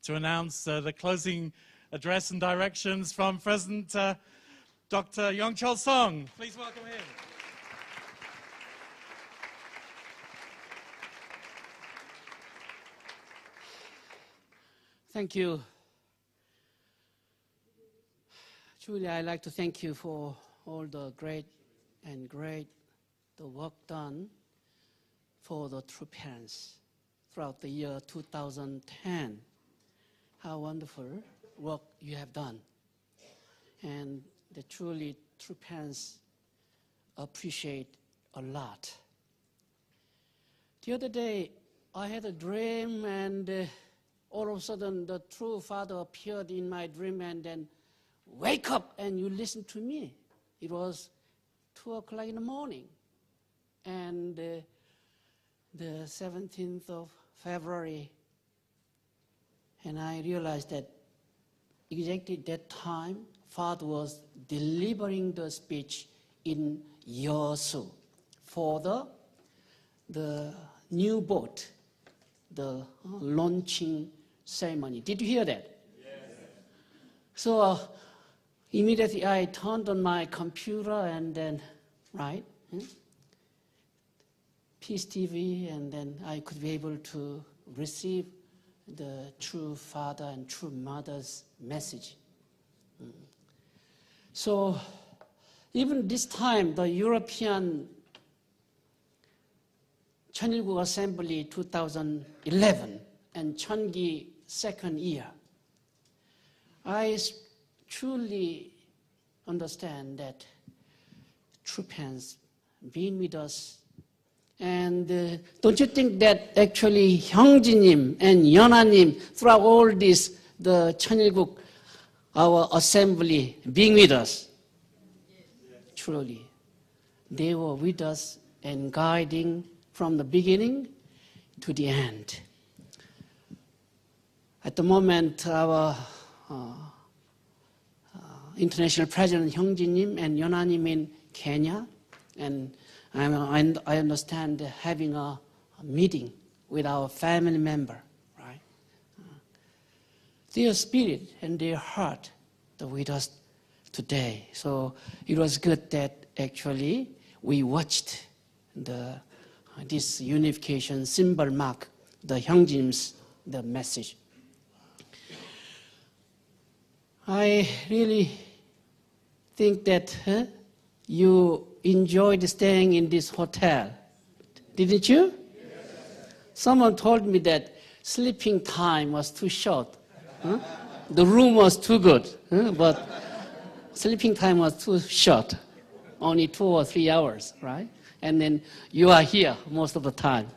to announce the closing address and directions from President Dr. Yongchol Song. Please welcome him. Thank you. Truly, I'd like to thank you for all the great the work done for the true parents throughout the year 2010. How wonderful work you have done. And the truly true parents appreciate a lot. The other day, I had a dream, and all of a sudden the true father appeared in my dream, and then, wake up and you listen to me. It was 2 o'clock in the morning. And the 17th of February, and I realized that exactly that time, Father was delivering the speech in Yeosu for the new boat, the launching ceremony. Did you hear that? Yes. So immediately I turned on my computer and then, Peace TV, and then I could be able to receive the true father and true mother's message. So even this time, the European 천일국 Assembly 2011 and Cheongi second year, I truly understand that true parents being with us. And don't you think that actually 형제님 and 연하님 throughout all this, the 천일국, our assembly, being with us? Truly, they were with us and guiding from the beginning to the end. At the moment, our international president 형제님 and 연하님 in Kenya, and I understand having a meeting with our family member, right? Their spirit and their heart are with us today. So it was good that actually we watched this unification symbol mark, the 형제님's, the message. I really think that you enjoyed staying in this hotel, didn't you? Yes. Someone told me that sleeping time was too short. The room was too good, but sleeping time was too short, only 2 or 3 hours, right? And then you are here most of the time,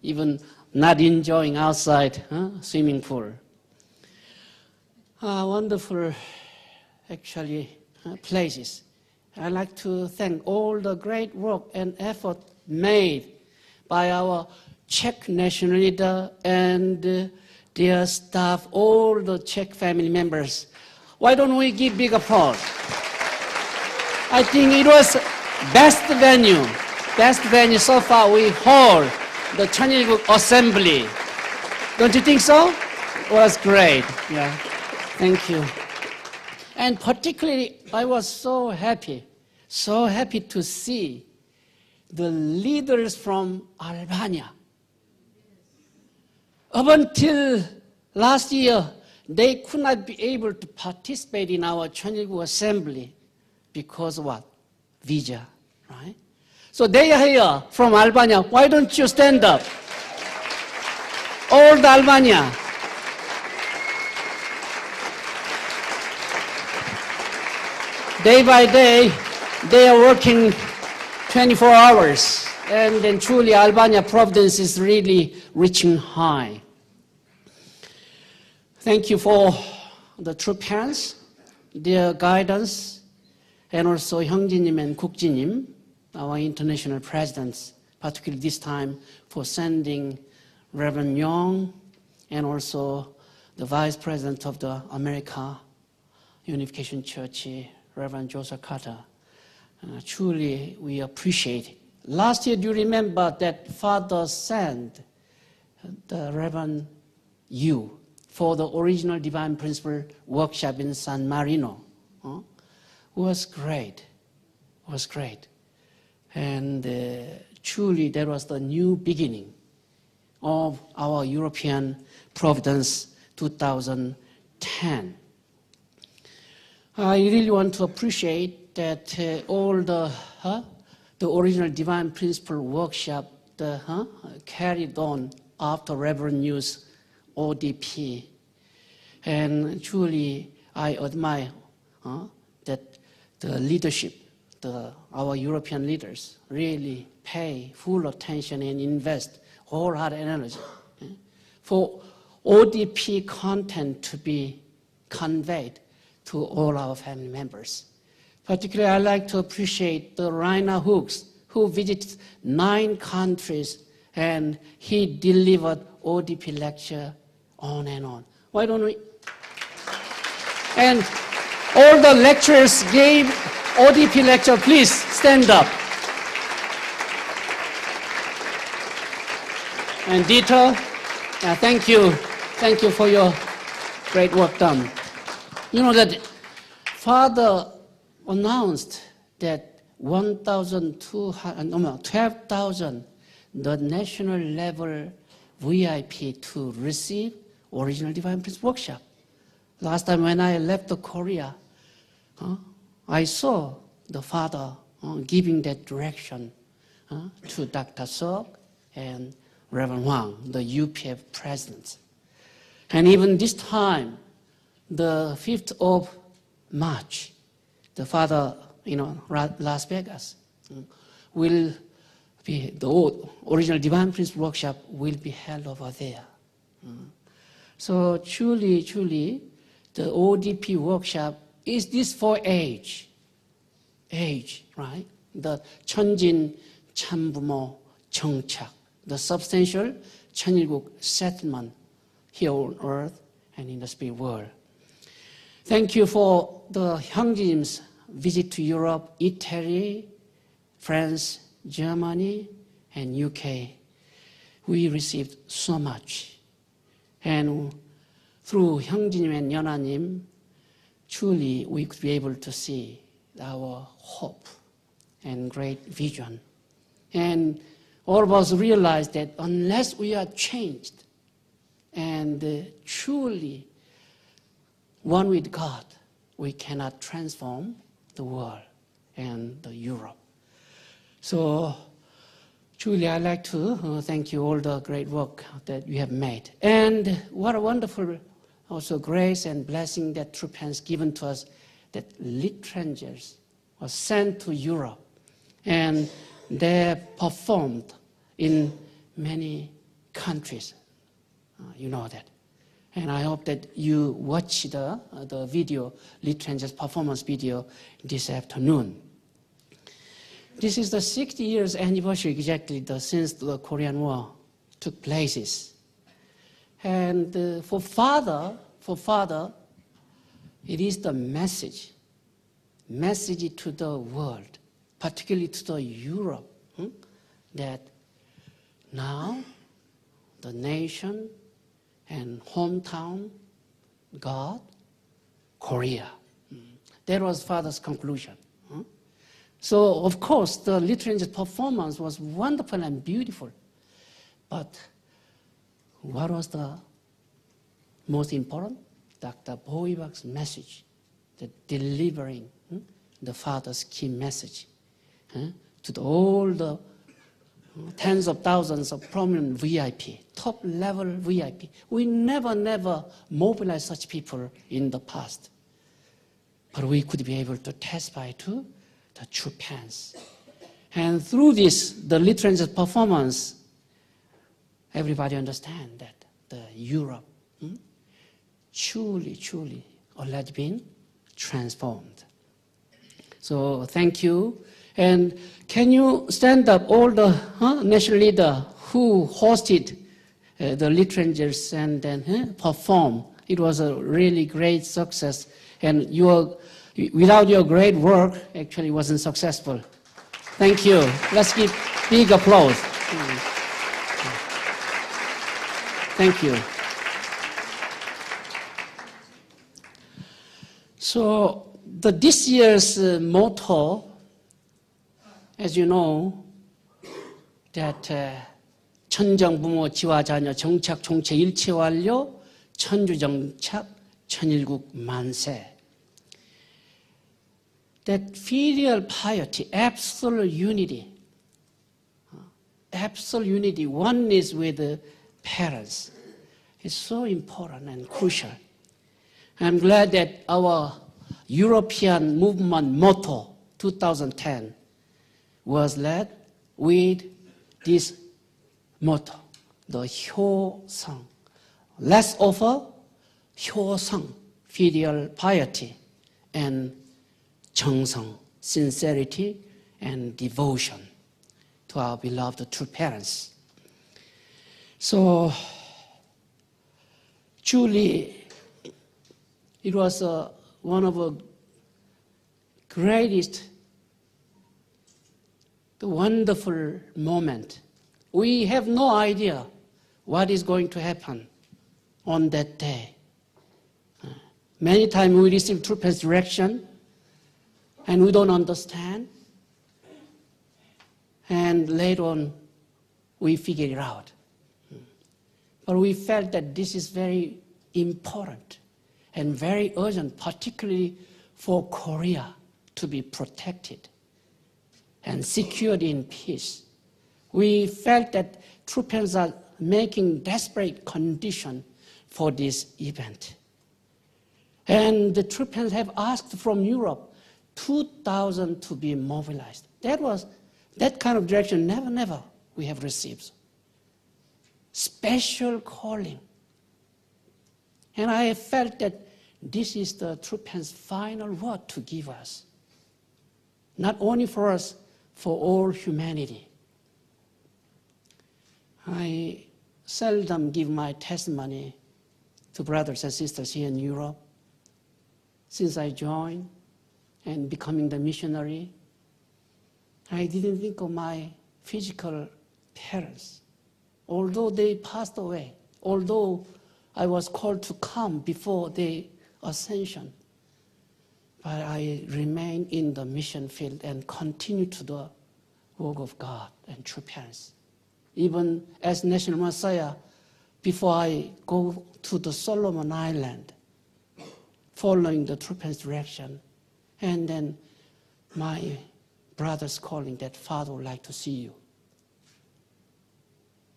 even not enjoying outside swimming pool. Wonderful, actually, places. I'd like to thank all the great work and effort made by our Czech national leader and their staff, all the Czech family members. Why don't we give big applause? I think it was best venue so far we hold the 천일국 Assembly. Don't you think so? It was great. Yeah. Thank you. And particularly, I was so happy to see the leaders from Albania. Up until last year, they could not be able to participate in our 천일국 Assembly because of what? Visa, right? So they are here from Albania. Why don't you stand up? All the Albania. Day by day, they are working 24 hours, and then truly Albania providence is really reaching high. Thank you for the true parents, their guidance, and also 형제님 and 국진님, our international presidents, particularly this time for sending Reverend Young and also the Vice President of the America Unification Church, Reverend Joseph Carter. Truly, we appreciate it. Last year, do you remember that Father sent the Reverend Yu for the original Divine Principle workshop in San Marino. Was great, was great. And truly that was the new beginning of our European Providence 2010. I really want to appreciate that all the original Divine Principle workshop carried on after Reverend News ODP. And truly I admire that the leadership, our European leaders really pay full attention and invest wholehearted energy for ODP content to be conveyed to all our family members. Particularly, I'd like to appreciate the Rainer Hooks, who visited 9 countries, and he delivered ODP lecture on and on. Why don't we? And all the lecturers gave ODP lecture. Please stand up. And Dieter, thank you. Thank you for your great work done. You know that Father announced that 12,000, the national level VIP to receive original Divine Principle workshop. Last time when I left Korea, I saw the Father giving that direction to Dr. Seok and Reverend Wang, the UPF presidents. And even this time, the 5th of March, the Father, Las Vegas, will be, the original Divine Principle workshop will be held over there. So truly, truly, the ODP workshop is this for age, right? The 천진 참부모 정착, the substantial 천일국 settlement here on earth and in the spirit world. Thank you for the 형제님's visit to Europe, Italy, France, Germany, and UK. We received so much. And through 형제님 and 연하님, truly we could be able to see our hope and great vision. And all of us realize that unless we are changed and truly one with God, we cannot transform the world and the Europe. So truly I'd like to thank you all the great work that you have made. And what a wonderful also grace and blessing that Troop has given to us, that literatures were sent to Europe and they performed in many countries. You know that. And I hope that you watch the video, literatures performance video this afternoon. This is the 60 years anniversary exactly since the Korean War took place. And for Father, it is the message to the world, particularly to the Europe, that now the nation and hometown, God, Korea. That was Father's conclusion. So, of course, the literature performance was wonderful and beautiful. But what was the most important? Dr. Boibak's message, the delivering the Father's key message to all the tens of thousands of prominent VIP, top-level VIP. We never mobilized such people in the past. But we could be able to testify to the true hands. And through this, the literature performance, everybody understands that the Europe truly already been transformed. So thank you. And can you stand up, all the national leader who hosted the literatures and then performed? It was a really great success. And without your great work, actually wasn't successful. Thank you. Let's give big applause. Thank you. So this year's motto, as you know, that 천정부모 지화자녀 정착 종체 일체 완료 천주정착 천일국 만세. That filial piety, absolute unity, oneness with the parents is so important and crucial. I'm glad that our European movement motto 2010 was led with this motto, the 효성. Let's offer 효성, filial piety, and 정성, sincerity and devotion to our beloved true parents. So, truly, it was one of the greatest, the wonderful moment. We have no idea what is going to happen on that day. Many times we receive true parents' direction and we don't understand. And later on, we figure it out. But we felt that this is very important and very urgent, particularly for Korea to be protected and secured in peace. We felt that true parents are making desperate condition for this event. And the true parents have asked from Europe 2,000 to be mobilized. That kind of direction never we have received. Special calling. And I felt that this is the true parents' final word to give us. Not only for us, for all humanity. I seldom give my testimony to brothers and sisters here in Europe. Since I joined and becoming the missionary, I didn't think of my physical parents. Although they passed away, although I was called to come before their ascension, but I remain in the mission field and continue to the work of God and true parents. Even as National Messiah, before I go to the Solomon Island, following the true parents' direction, and then my brother's calling that Father would like to see you.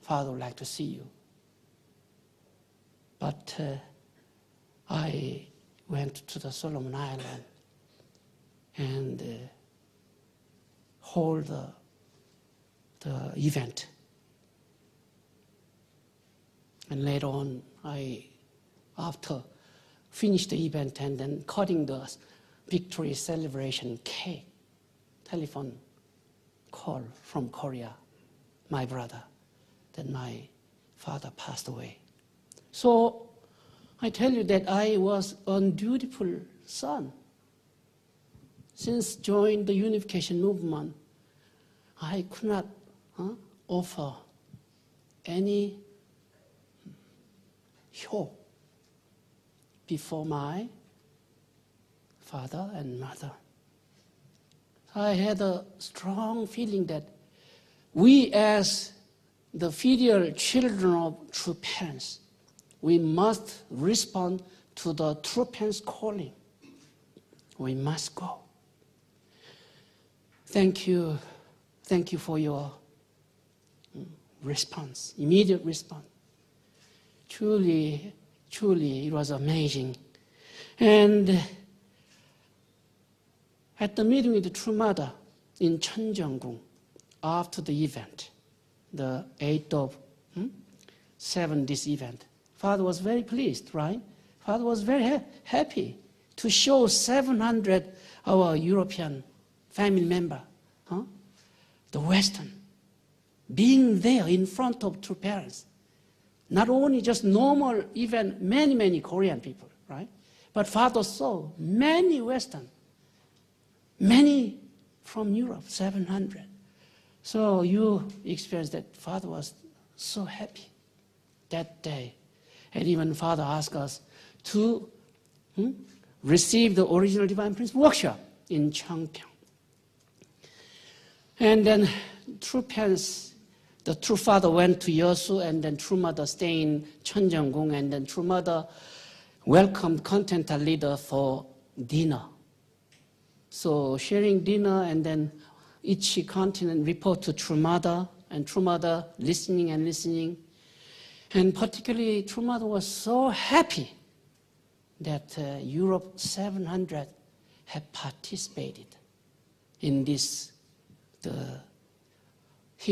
Father would like to see you. But I went to the Solomon Island and hold the event. And later on, after finished the event and then cutting the victory celebration cake, telephone call from Korea, my brother, that my father passed away. So I tell you that I was an undutiful son. Since joining the unification movement, I could not offer any hope before my father and mother. I had a strong feeling that we as the filial children of true parents, we must respond to the true parents' calling. We must go. Thank you for your response, immediate response. Truly, it was amazing. And at the meeting with the True Mother in Cheonjeonggung, after the event, the 8th of 7, this event, Father was very pleased, right? Father was very happy to show 700 our European family member, the Western, being there in front of true parents. Not only just normal, even many Korean people, right? But Father saw many Western, many from Europe, 700. So you experienced that Father was so happy that day. And even Father asked us to received the original Divine Principle workshop in Cheongpyeong. And then true parents, the true father went to Yeosu, and then true mother stayed in Cheonjeonggung, and then true mother welcomed continental leader for dinner. So sharing dinner, and then each continent report to true mother, and true mother listening and listening. And particularly true mother was so happy that Europe 700 have participated in this, the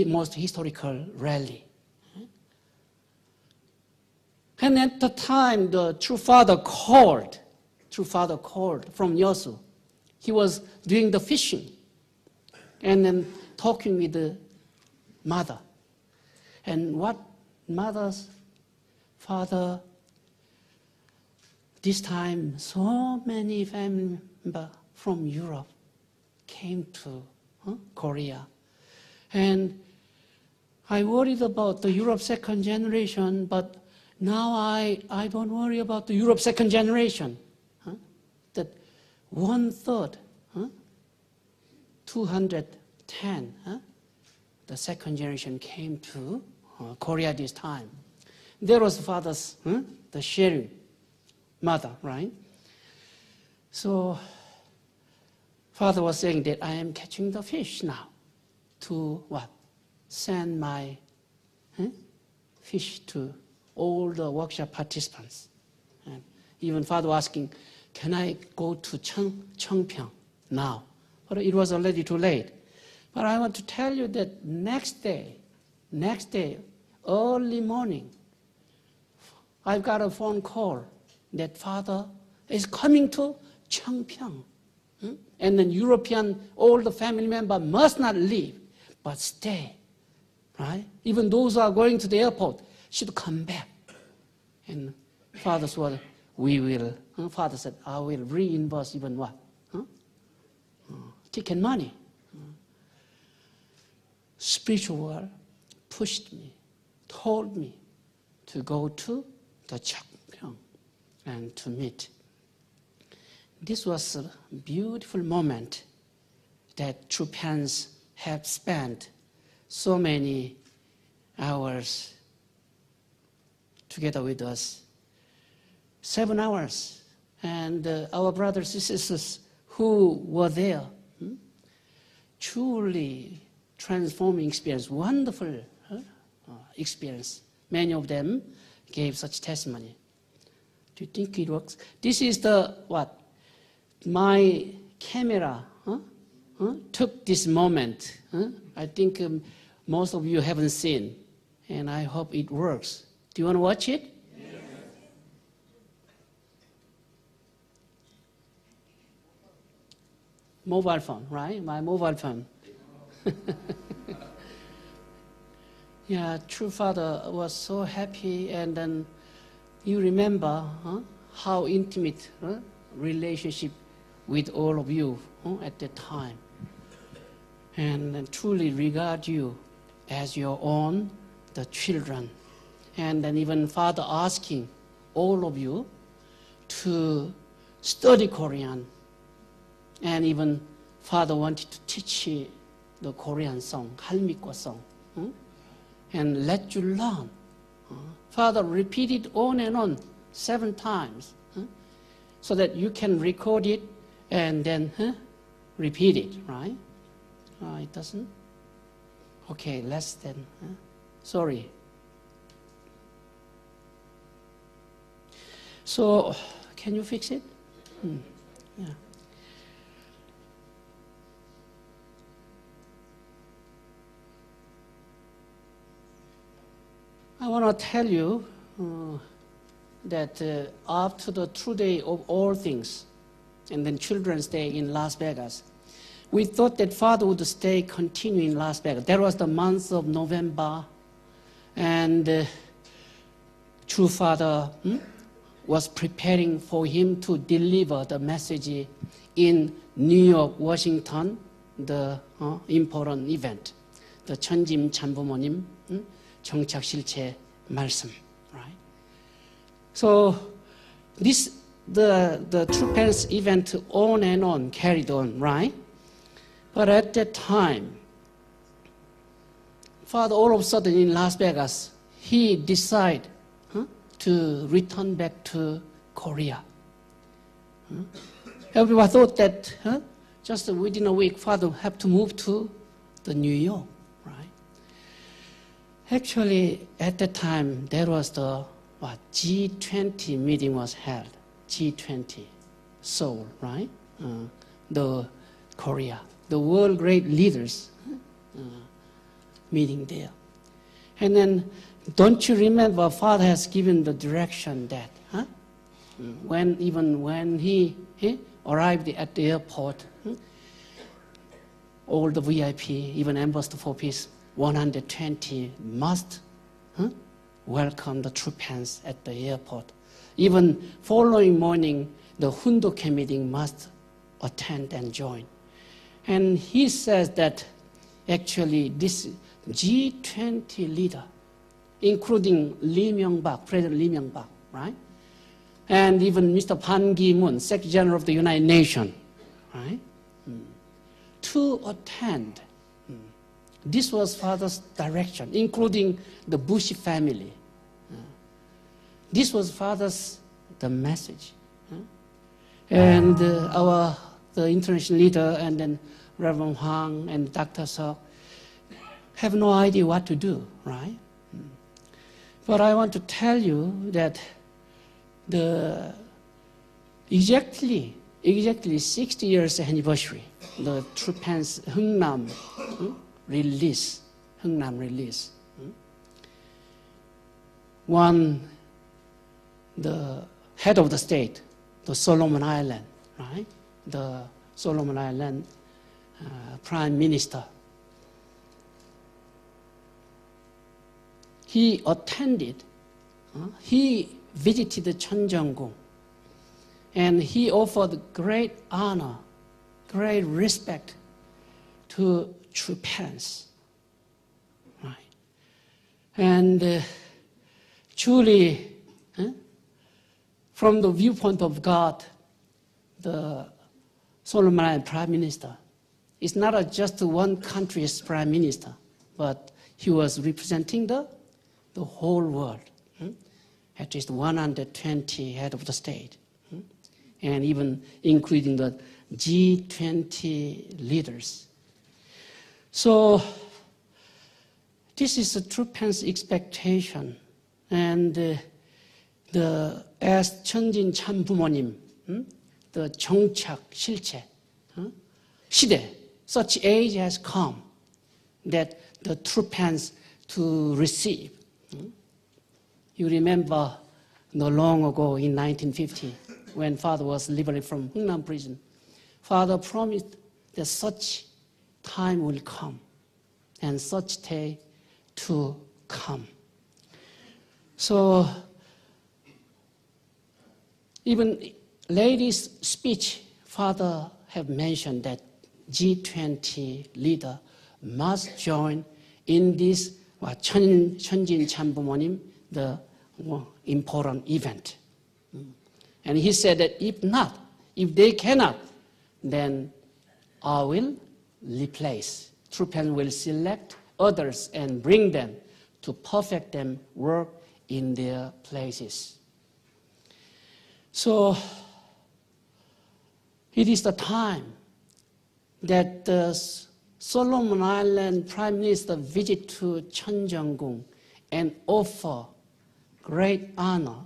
most historical rally. And at the time, the true father called from Yeosu. He was doing the fishing and then talking with the mother. And what mother's father, this time so many family members from Europe came to Korea. And I worried about the Europe second generation, but now I don't worry about the Europe second generation. That 1/3, 210, the second generation came to Korea this time. There was father's, the sharing mother, right? So father was saying that I am catching the fish now to what? Send my fish to all the workshop participants. And even father asking, can I go to Cheongpyeong now? But it was already too late. But I want to tell you that next day, early morning, I've got a phone call that father is coming to Cheongpyeong. And then European, all the family members must not leave, but stay, right? Even those who are going to the airport should come back. And father said, we will, father said, I will reimburse even what? Ticket money. Spiritual world pushed me, told me to go to the Cheongpyeong and to meet. This was a beautiful moment that true parents have spent so many hours together with us. 7 hours. And our brothers and sisters who were there, truly transforming experience, wonderful experience. Many of them gave such testimony. Do you think it works? This is the, what? My camera took this moment. I think most of you haven't seen, and I hope it works. Do you want to watch it? Yes. Mobile phone, right? My mobile phone. Yeah, true father was so happy, and then you remember how intimate relationship with all of you at that time, and truly regard you as your own, the children. And then even father asking all of you to study Korean, and even father wanted to teach you the Korean song, 할미꽃 song, and let you learn. Father repeated on and on 7 times, so that you can record it and then repeat it, right? It doesn't? Okay, less than. Sorry. So, can you fix it? Yeah. I want to tell you that after the true day of all things, and then Children's Day in Las Vegas, we thought that father would continue in Las Vegas. That was the month of November, and true father was preparing for him to deliver the message in New York, Washington, the important event, the 천짐 참부모님 정착 실체 말씀, right? So this the true parents event on and on, carried on, right? But at that time, Father, all of a sudden in Las Vegas, he decided to return back to Korea. Everyone thought that just within a week, Father have to move to the New York, right? Actually, at that time, there was the G20 meeting was held. G20, Seoul, right? The Korea, the world great leaders meeting there. And then, don't you remember, Father has given the direction that when he arrived at the airport, all the VIP, even Ambassador for Peace, 120 must welcome the true parents at the airport. Even following morning, the Hundoke meeting must attend and join. And he says that actually this G20 leader, including Lee Myung-bak, President Lee Myung-bak, right? And even Mr. Ban Ki-moon, Secretary General of the United Nations, right? To attend. This was Father's direction, including the Bush family. This was Father's the message. And the international leader and then Reverend Hwang and Dr. Seok have no idea what to do, right? But I want to tell you that the exactly 60 years anniversary, the True Parents Hungnam release, one, the head of the state, the Solomon Island, right? The Solomon Island Prime Minister. He attended, he visited Cheonjeonggung, and he offered great honor, great respect to true parents. Right? And truly, from the viewpoint of God, the Solomon Island Prime Minister is not just one country's Prime Minister, but he was representing the whole world. At least 120 head of the state, and even including the G20 leaders. So this is a true parents' expectation. And as 천진 참부모님, the 정착, 실체, 시대, such age has come that the true parents to receive. You remember not long ago in 1950, when Father was liberated from Hungnam prison, Father promised that such time will come and such day to come. So even lady's speech, Father have mentioned that G20 leader must join in this 천진 참부모님, the important event. And he said that if they cannot, then I will replace. True parents will select others and bring them to perfect them work in their places. So it is the time that the Solomon Island Prime Minister visit to Cheonjeonggung and offer great honor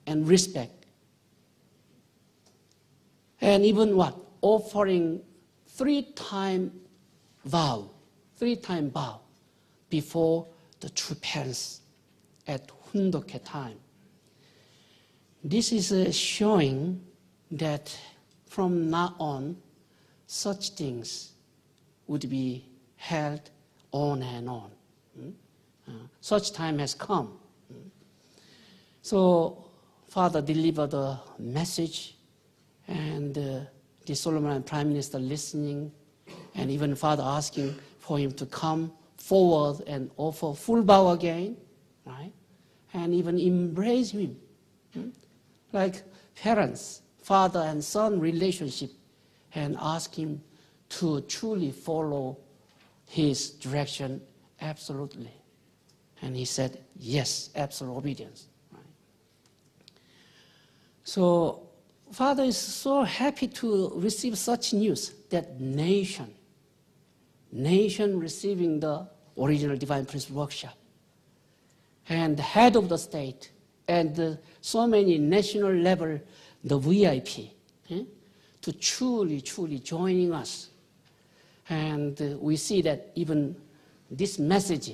and respect. And even offering three-time vow before the true parents at Hundoke time. This is showing that from now on, such things would be held on and on. Such time has come. So Father delivered the message, and the Solomon Prime Minister listening, and even Father asking for him to come forward and offer full bow again, right? And even embrace him. Like parents, father and son relationship, and ask him to truly follow his direction absolutely. And he said, yes, absolute obedience. Right? So Father is so happy to receive such news that nation receiving the original Divine Principle workshop, and the head of the state, and so many national level, the VIP, to truly joining us. And we see that even this message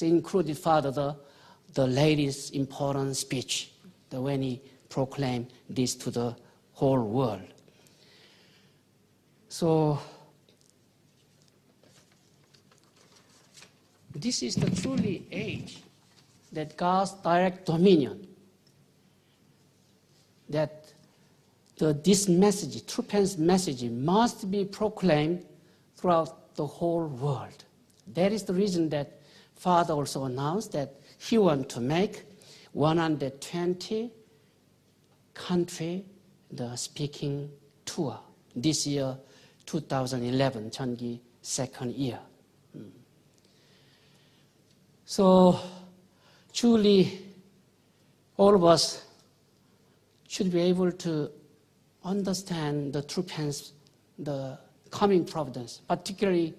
included, Father, the lady's important speech, when he proclaimed this to the whole world. So this is the truly age that God's direct dominion, that this message, True Parents' message, must be proclaimed throughout the whole world. That is the reason that Father also announced that he wants to make 120 country the speaking tour this year, 2011, Changi second year. So truly, all of us should be able to understand the True Parents, the coming providence, particularly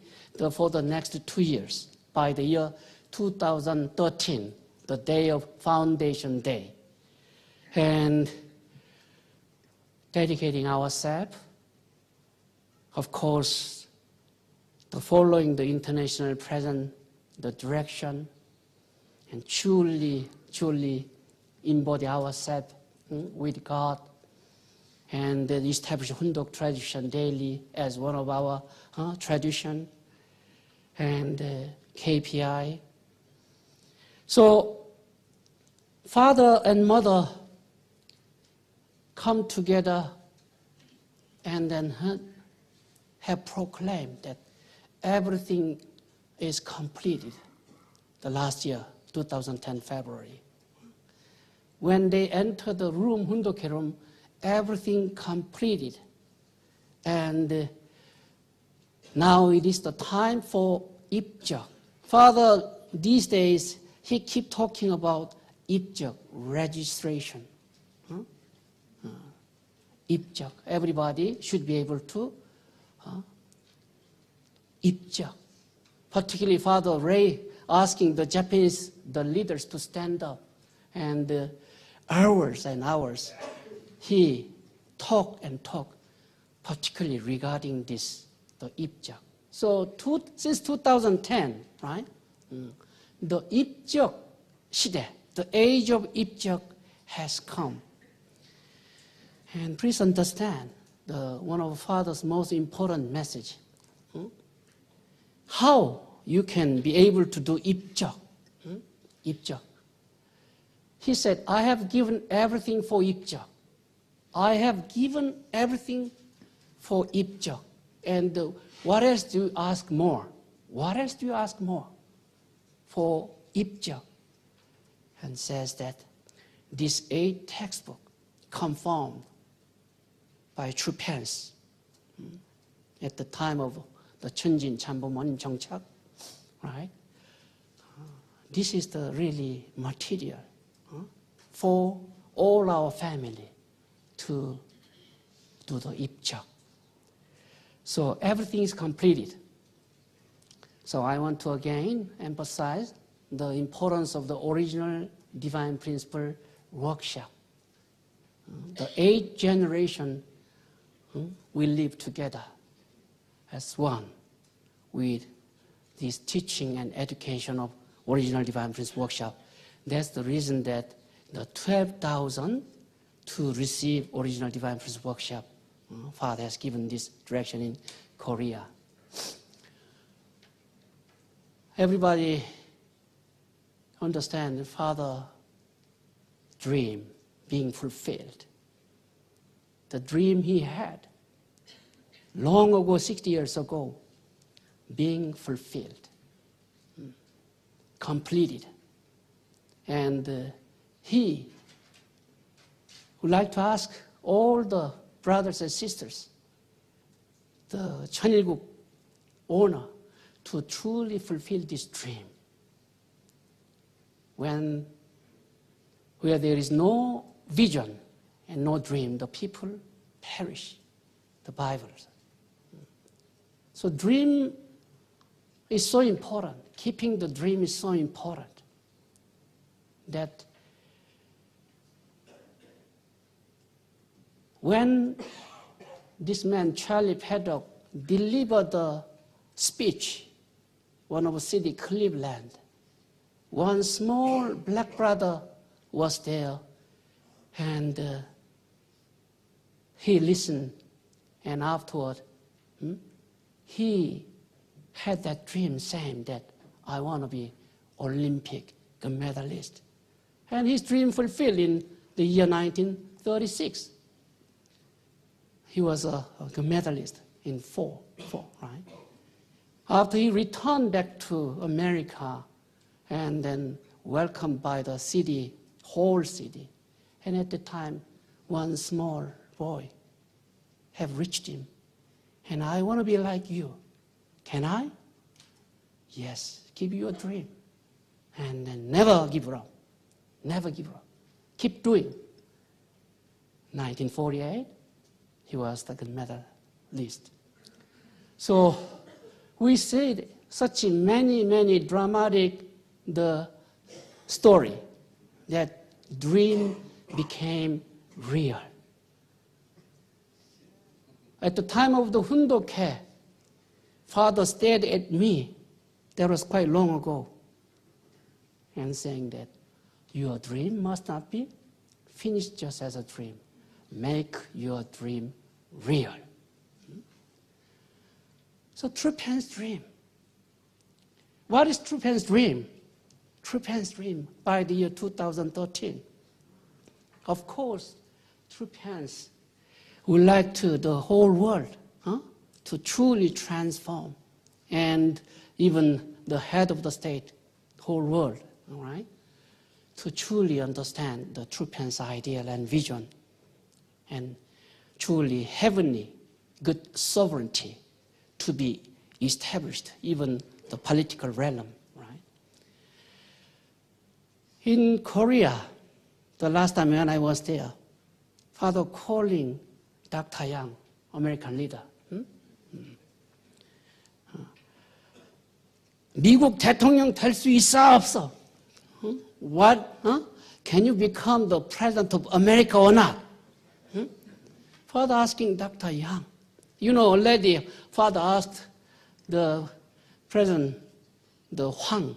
for the next 2 years, by the year 2013, the day of Foundation Day, and dedicating ourselves, of course, to following the international present, the direction, and truly embody ourselves with God, and establish Hundok tradition daily as one of our tradition and KPI. So father and mother come together and then have proclaimed that everything is completed the last year, 2010 February. When they enter the room, Hundoke room, everything completed. And now it is the time for 입적. Father, these days, he keep talking about 입적, registration. 입적. Everybody should be able to 입적. Particularly Father Ray asking the Japanese, the leaders to stand up, and hours and hours he talk, particularly regarding this, the 입적. So since 2010, right, the 입적 시대, the age of 입적 has come. And please understand, one of Father's most important message, how you can be able to do 입적. 입적. He said, I have given everything for 입적. I have given everything for 입적. And what else do you ask more? What else do you ask more for 입적? And says that this 8 textbook confirmed by True Parents at the time of the 천진 참부모님 정착, right? This is the really material for all our family to do the 입적. So everything is completed. So I want to again emphasize the importance of the original Divine Principle workshop. The 8th generation will live together as one with this teaching and education of original Divine Principle workshop. That's the reason that the 12,000 to receive original Divine Principle workshop, Father has given this direction in Korea. Everybody understand Father's dream being fulfilled. The dream he had long ago, 60 years ago, being fulfilled, completed. And he would like to ask all the brothers and sisters, the 천일국 owner, to truly fulfill this dream. Where there is no vision and no dream, the people perish, the Bible says. So dream is so important. Keeping the dream is so important that when this man, Charlie Paddock, delivered the speech, one of the city, Cleveland, one small black brother was there, and he listened, and afterward, he had that dream saying that I want to be Olympic gold medalist. And his dream fulfilled in the year 1936. He was a gold medalist in four, right? After he returned back to America and then welcomed by the city, whole city. And at the time, one small boy have reached him. And I want to be like you. Can I? Yes, keep your dream. And then never give up. Never give up. Keep doing. 1948, he was the gold medalist. So we see such many dramatic story that dream became real. At the time of the Hundoke, Father stared at me, that was quite long ago, and saying that your dream must not be finished just as a dream. Make your dream real. So Trupan's dream. What is Trupan's dream? Trupan's dream by the year 2013. Of course, Trupans would like to the whole world to truly transform, and even the head of the state, whole world, all right, to truly understand the Trupan's ideal and vision, and truly heavenly good sovereignty to be established, even the political realm, right? In Korea, the last time when I was there, Father calling Dr. Yang, American leader. 미국 대통령 될 수 있어 없어? What? Can you become the president of America or not? Father asking Dr. Yang. You know, already Father asked the president, the Hwang,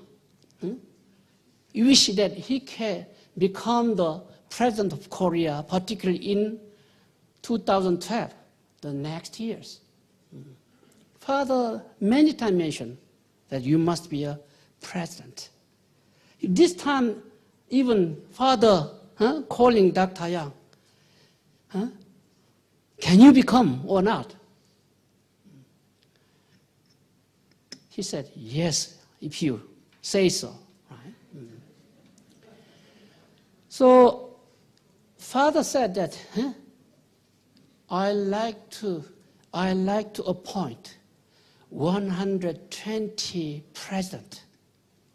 you wish that he can become the president of Korea, particularly in 2012, the next years. Father many times mentioned that you must be a president. This time, even Father calling Dr. Yang, can you become or not? He said, yes, if you say so. Right? So Father said that I like to appoint 120 presidents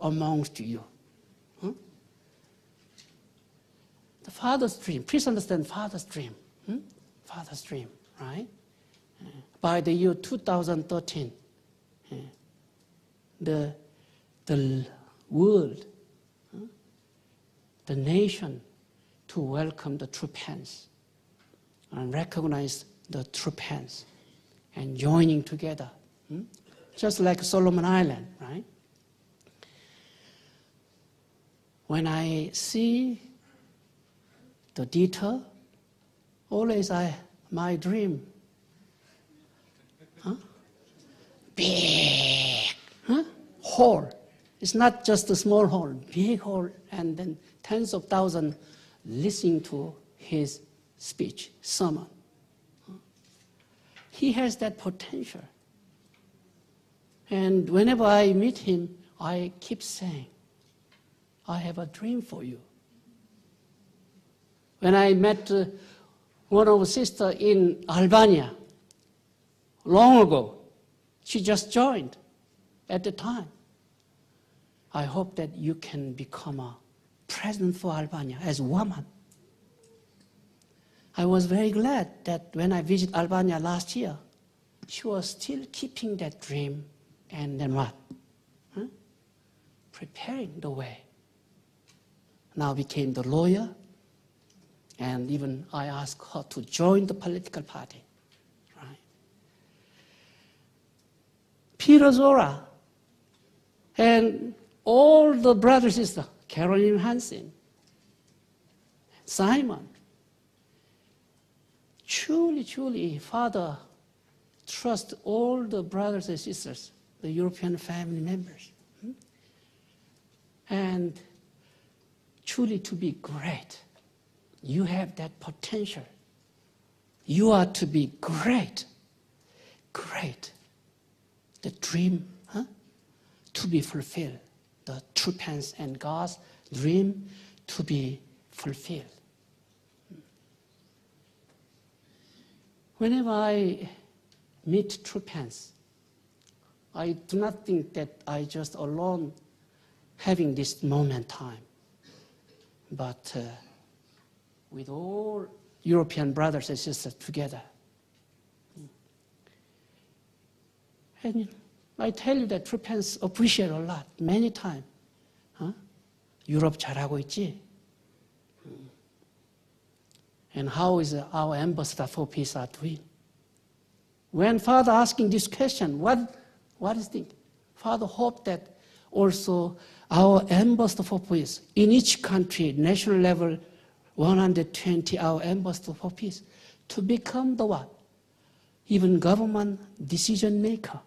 amongst you. The Father's dream. Please understand Father's dream. Father's dream, right? By the year 2013, the world, the nation, to welcome the Trupans and recognize the Trupans and joining together, just like Solomon Island, right? When I see the detail, always my dream, big hall. It's not just a small hall, big hall, and then tens of thousands listening to his speech, sermon. He has that potential. And whenever I meet him, I keep saying, I have a dream for you. When I met one of sister in Albania, long ago. She just joined at the time. I hope that you can become a president for Albania as a woman. I was very glad that when I visited Albania last year, she was still keeping that dream, and then what? Huh? Preparing the way. Now became the lawyer, and even I asked her to join the political party. Right? Peter Zora and all the brothers and sisters, Caroline Hansen, Simon. Truly, Father, trust all the brothers and sisters, the European family members. And truly to be great. You have that potential. You are to be great. Great. The dream to be fulfilled. The true parents and God's dream to be fulfilled. Whenever I meet true parents, I do not think that I just alone having this moment time, but with all European brothers and sisters together. And I tell you that true parents appreciate a lot, many times. 유럽 잘하고 있지? And how is our ambassador for peace are doing? When Father asking this question, what is the Father hope that also our ambassador for peace in each country, national level, 120 our ambassador for peace, to become the what? Even government decision maker.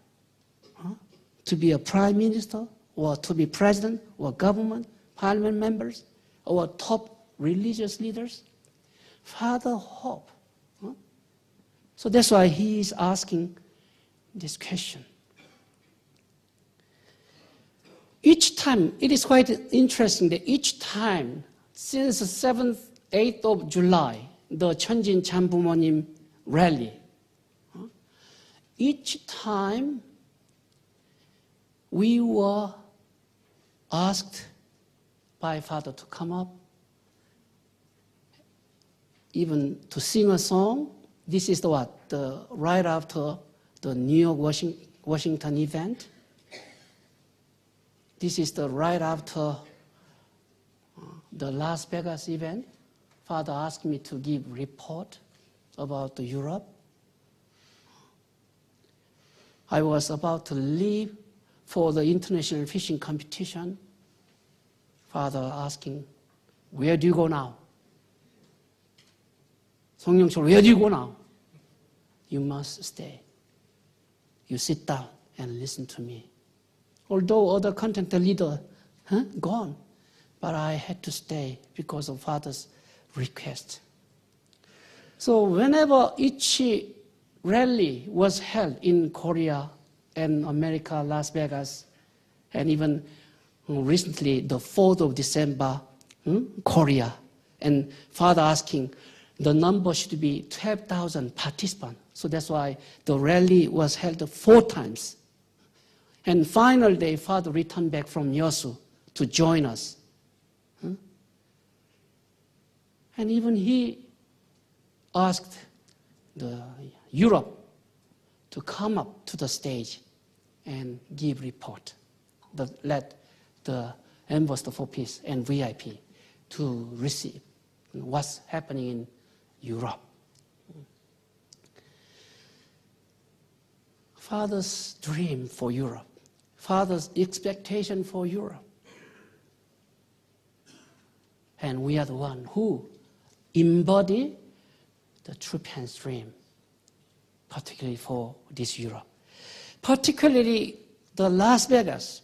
To be a prime minister, or to be president, or government, parliament members, or top religious leaders. Father hope. So that's why he is asking this question. Each time, it is quite interesting that each time, since the 7th, 8th of July, the 천진 참부모님 rally, each time we were asked by Father to come up, even to sing a song. This is the what? Right after the New York, Washington event. This is the right after the Las Vegas event. Father asked me to give report about Europe. I was about to leave for the international fishing competition. Father asking, where do you go now? 성령철, where do you go now? You must stay. You sit down and listen to me. Although other content leader gone, but I had to stay because of Father's request. So whenever each rally was held in Korea and America, Las Vegas, and even recently the 4th of December, Korea, and Father asking, the number should be 12,000 participants. So that's why the rally was held 4 times. And final day, Father returned back from Yosu to join us. And even he asked Europe to come up to the stage and give report. Let the Ambassador for Peace and VIP to receive what's happening in Europe. Father's dream for Europe. Father's expectation for Europe. And we are the one who embody the true parents' dream, particularly for this Europe. Particularly the Las Vegas,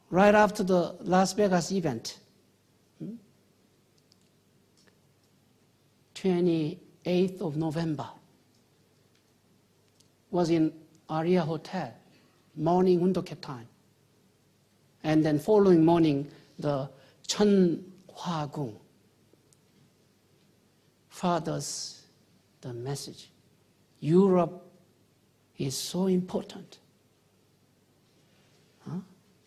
right after the Las Vegas event, 28th of November, was in Aria Hotel, morning Hundoke time. And then following morning, the Cheonhwagung, Father's the message. Europe is so important.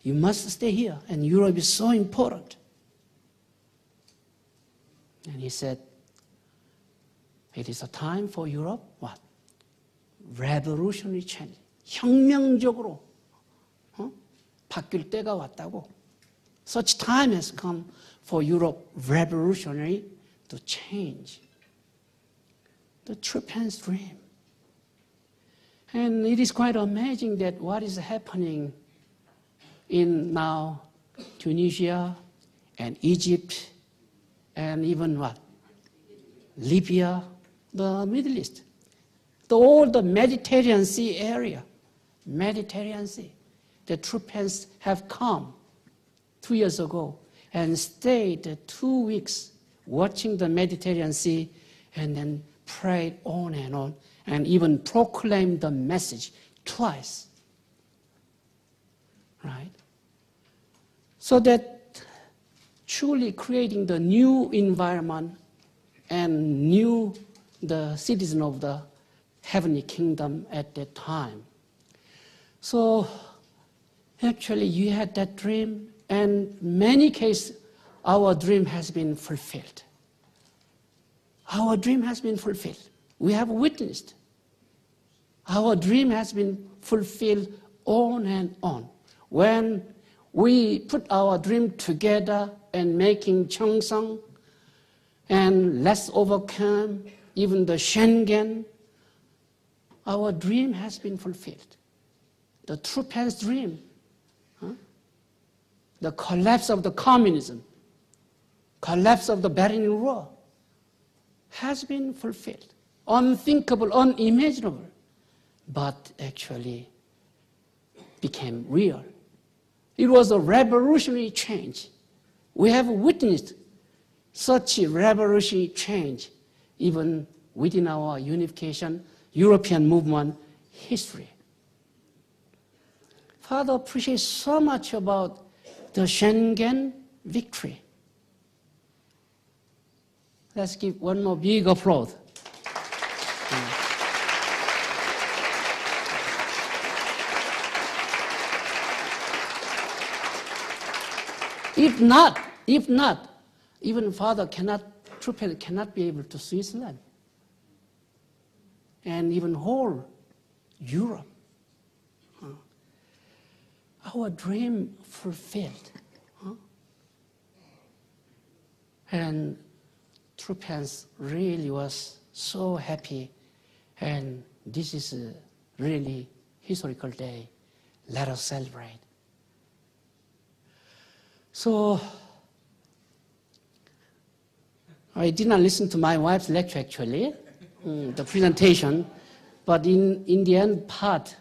You must stay here, and Europe is so important. And he said, it is a time for Europe, what? Revolutionary change. 혁명적으로 바뀔 때가 왔다고. Such time has come for Europe revolutionary to change. The true man's dream. And it is quite amazing that what is happening in now Tunisia and Egypt and even what? Libya, the Middle East. All the Mediterranean Sea area, Mediterranean Sea. The troops have come 2 years ago and stayed 2 weeks watching the Mediterranean Sea and then prayed on and even proclaimed the message twice. Right? So that truly creating the new environment and new the citizen of the heavenly kingdom at that time. So actually you had that dream, and many cases our dream has been fulfilled. Our dream has been fulfilled. We have witnessed. Our dream has been fulfilled on and on. When we put our dream together and making Cheongsang and let's overcome even the Schengen, our dream has been fulfilled. The true man's dream, the collapse of the communism, collapse of the Berlin Wall, has been fulfilled. Unthinkable, unimaginable, but actually became real. It was a revolutionary change. We have witnessed such a revolutionary change even within our unification European movement history. Father appreciates so much about the Schengen victory. Let's give one more big applause. If not, even Father trooper cannot be able to Switzerland and even whole Europe. Our dream fulfilled. And troopers really was so happy, and this is a really historical day. Let us celebrate. So I did not listen to my wife's lecture actually, the presentation, but in the end part,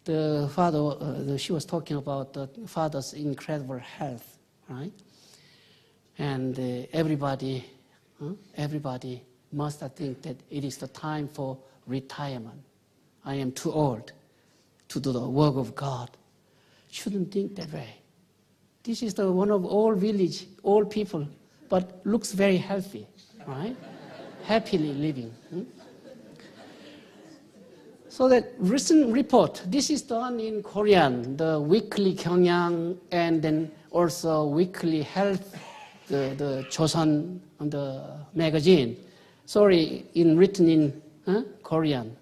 the father, she was talking about the father's incredible health, right? And everybody must think that it is the time for retirement. I am too old to do the work of God. Shouldn't think that way. This is the one of all village, all people, but looks very healthy, right? Happily living. So that recent report, this is done in Korean, the weekly 경향, and then also weekly health, the Joseon, the magazine. Sorry, written in Korean.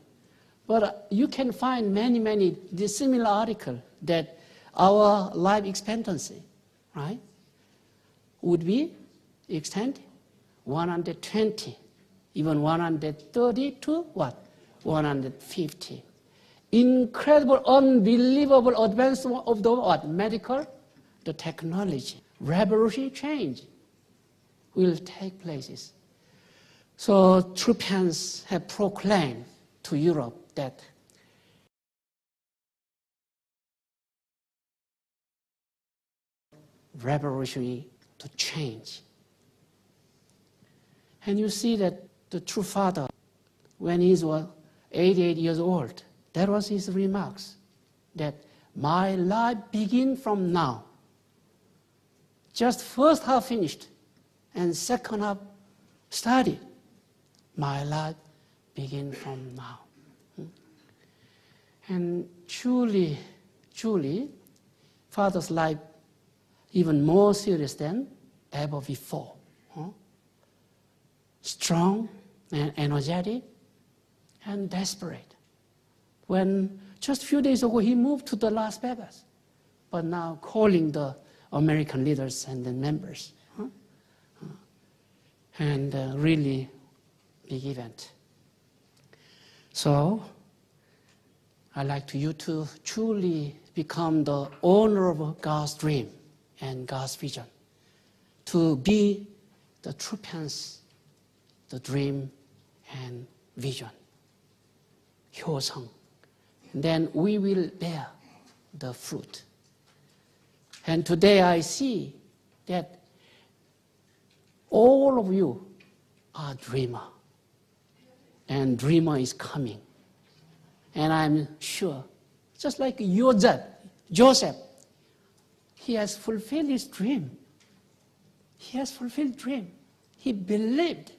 But you can find many similar articles that our life expectancy, right, would be extended 120, even 130 to what? 150. Incredible, unbelievable advancement of the what? Medical, the technology, revolutionary change will take places. So Troopans have proclaimed to Europe that revolutionary to change. And you see that the true father, when he was 88 years old, that was his remarks, that my life begins from now. Just first half finished and second half started. My life begin from now. And truly, Father's life even more serious than ever before. Strong and energetic and desperate. When just a few days ago he moved to the Las Vegas, but now calling the American leaders and the members. And really big event. So I'd like you to truly become the owner of God's dream and God's vision, to be the true parents, the dream and vision. 효성. Then we will bear the fruit. And today I see that all of you are dreamer. And dreamer is coming. And I'm sure, just like Joseph, he has fulfilled his dream. He has fulfilled dream. He believed.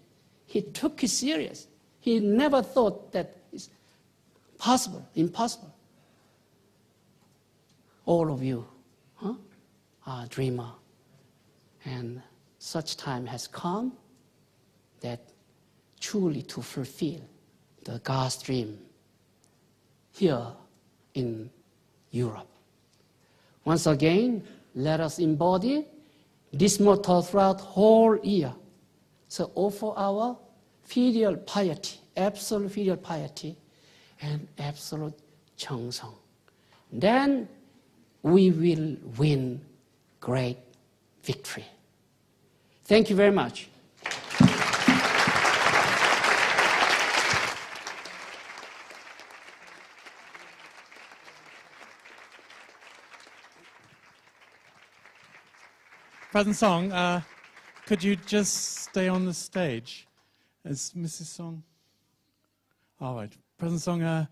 He took it serious. He never thought that it's possible, impossible. All of you are dreamer. And such time has come that truly to fulfill the God's dream here in Europe. Once again, let us embody this motto throughout the whole year. So offer our filial piety, absolute filial piety, and absolute 정성. Then we will win great victory. Thank you very much. President Song, could you just stay on the stage? Is Mrs. Song? All right. President Song,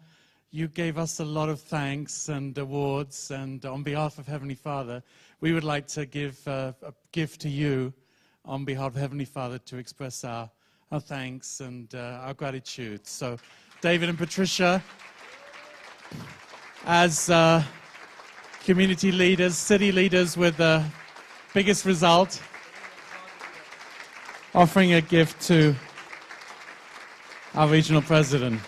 you gave us a lot of thanks and awards, and on behalf of Heavenly Father, we would like to give a gift to you on behalf of Heavenly Father to express our thanks and our gratitude. So, David and Patricia, as community leaders, city leaders with the biggest result, offering a gift to our regional president.